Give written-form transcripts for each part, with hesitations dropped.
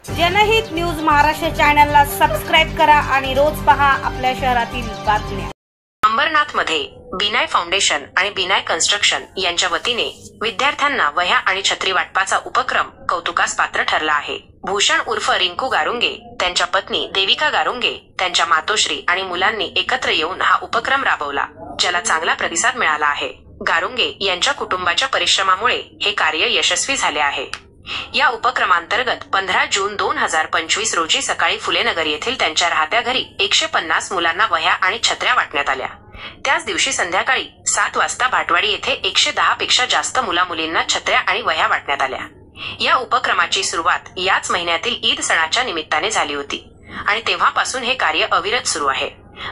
जनहित न्यूज महाराष्ट्र चॅनलला सबस्क्राइब करा आणि रोज पहा आपल्या शहरातील बातम्या। अंबरनाथमध्ये बिनाय फाउंडेशन आणि बिनाय कन्स्ट्रक्शन यांच्या वतीने विद्यार्थ्यांना वह्या आणि छत्री वाटपाचा उपक्रम कौतुकास पात्र ठरला आहे। भूषण उर्फ रिंकू गारुंगे, त्यांच्या पत्नी देविका गारुंगे, त्यांच्या मातोश्री आणि मुलांनी एकत्र येऊन हा उपक्रम राबवला, ज्याला चांगला प्रतिसाद मिळाला आहे। गारुंगे यांच्या कुटुंबाच्या परिश्रमामुळे हे कार्य यशस्वी झाले आहे। या उपक्रमांतर्गत 15 जून 2025 रोजी सकाळी फुलेनगर येथील त्यांच्या राहत्या घरी 150 मुलांना वह्या आणि छत्र्या वाटण्यात आल्या। त्याच दिवशी संध्याकाळी 7 वाजता भाटवाडी येथे 110 पेक्षा जास्त मुला-मुलींना छत्र्या आणि वह्या वाटण्यात आल्या। या उपक्रमाची सुरुवात याच महिन्यातील ईद सणाच्या निमित्ताने झाली होती आणि तेव्हापासून हे कार्य अविरत सुरू आहे।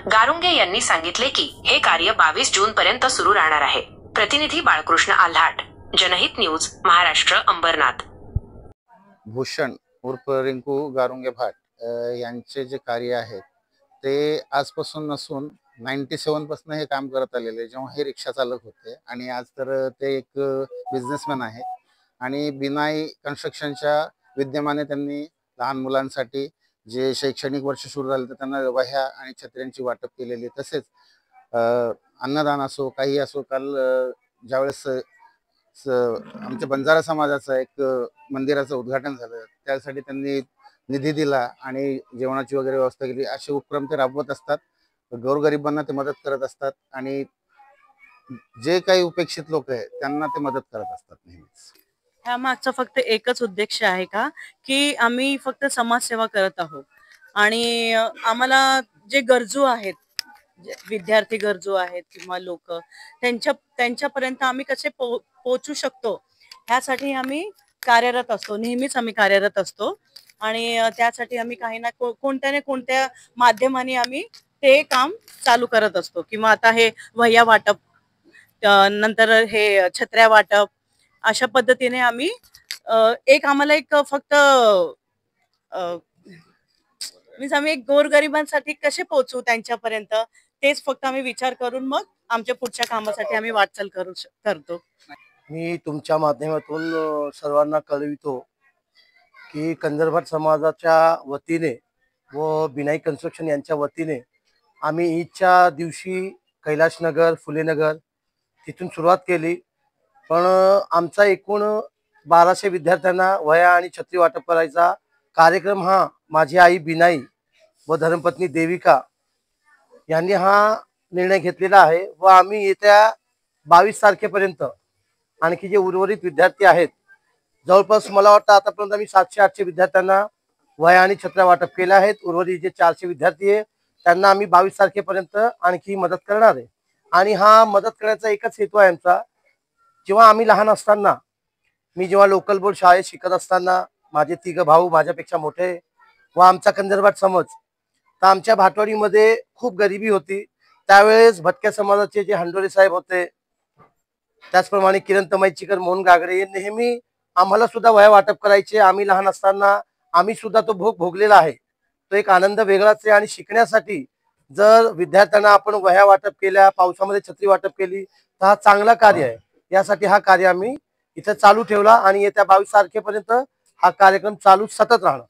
गारुंगे यांनी सांगितले की हे कार्य 22 जून पर्यंत सुरू राहणार आहे। प्रतिनिधी बाळकृष्ण आल्हाट, जनहित न्यूज महाराष्ट्र, अंबरनाथ। भूषण उर्फ रिंकू गारुंगे भाट यांचे जे कार्य आहे ते आजपासून नसून 97 पासून हे काम करत आलेले, जेव्हा हे रिक्षा चालक होते आणि आज तर ते एक बिझनेसमॅन आहे आणि बिनाई कन्स्ट्रक्शनच्या विद्यमाने त्यांनी लहान मुलांसाठी जे शैक्षणिक वर्ष सुरू झाले तर त्यांना वह्या आणि छत्र्यांची वाटप केलेली। तसेच अन्नदान असो काही असो, काल ज्यावेळेस आमच्या बंजारा समाजाचं एक मंदिराचं उद्घाटन झालं त्यासाठी त्यांनी निधी दिला आणि जेवणाची वगैरे व्यवस्था केली। असे उपक्रम ते राबवत असतात, गोरगरिबांना ते मदत करत असतात आणि जे काही उपेक्षित लोक आहेत त्यांना ते मदत करत असतात नेहमीच। ह्या मागचा फक्त एकच उद्देश आहे का की आम्ही फक्त समाजसेवा करत आहोत आणि आम्हाला जे गरजू आहेत, विद्यार्थी गरजू आहेत किंवा लोक त्यांच्यापर्यंत आम्ही कसे पोहोचू शकतो ह्यासाठी आम्ही कार्यरत असतो, नेहमीच आम्ही कार्यरत असतो आणि त्यासाठी आम्ही काही ना कोणत्या माध्यमाने आम्ही ते काम चालू करत असतो। किंवा आता हे वह्या वाटप, नंतर हे छत्र्या वाटप, अशा पद्धतीने आम्ही आम्हाला एक फक्त आम्ही एक गोरगरिबांसाठी कसे पोहोचू त्यांच्यापर्यंत तेच फक्त आम्ही विचार करून मग आमच्या पुढच्या कामासाठी आम्ही वाटचाल करतो। मी तुमच्या माध्यमातून सर्वांना कळवितो की कंदरभाट समाजाच्या वतीने व बिनाई कन्स्ट्रक्शन यांच्या वतीने आम्ही ईदच्या दिवशी कैलाशनगर, फुलेनगर तिथून सुरुवात केली, पण आमचा एकूण 1200 विद्यार्थ्यांना वह्या आणि छत्री वाटप करायचा कार्यक्रम हा माझी आई बिनाई व धर्मपत्नी देविका यांनी हा निर्णय घेतलेला आहे व आम्ही येत्या 22 तारखेपर्यंत आणखी जे उर्वरित विद्यार्थी आहेत, जवळपास मला वाटतं आतापर्यंत आम्ही 700-800 विद्यार्थ्यांना वह्या आणि छत्र्या वाटप केल्या आहेत। उर्वरित जे 400 विद्यार्थी आहे त्यांना आम्ही 22 तारखेपर्यंत आणखी मदत करणार आहे आणि हा मदत करण्याचा एकच हेतू आहे आमचा। जेव्हा आम्ही लहान असताना, मी जेव्हा लोकल बोर्ड शाळेत शिकत असताना, माझे 3 भाऊ माझ्यापेक्षा मोठे व आमचा कंदरभाट समाज, तर आमच्या भाटवाडीमध्ये खूप गरिबी होती। त्यावेळेस भटक्या समाजाचे जे हंडोरे साहेब होते, त्याचप्रमाणे किरण तमाईचीकर, मोहन गागरे, नेहमी आम्हाला सुद्धा वह्या वाटप करायचे। आम्ही लहान असताना आम्ही सुद्धा तो भोग भोगलेला आहे। तो एक आनंद वेगळाच आहे आणि शिकण्यासाठी जर विद्यार्थ्यांना आपण वह्या वाटप केल्या, पावसामध्ये छत्री वाटप केली तर हा चांगला कार्य आहे। यासाठी हा कार्य आम्ही इथे चालू ठेवला आणि येत्या 22 तारखेपर्यंत हा कार्यक्रम चालू सतत राहणार।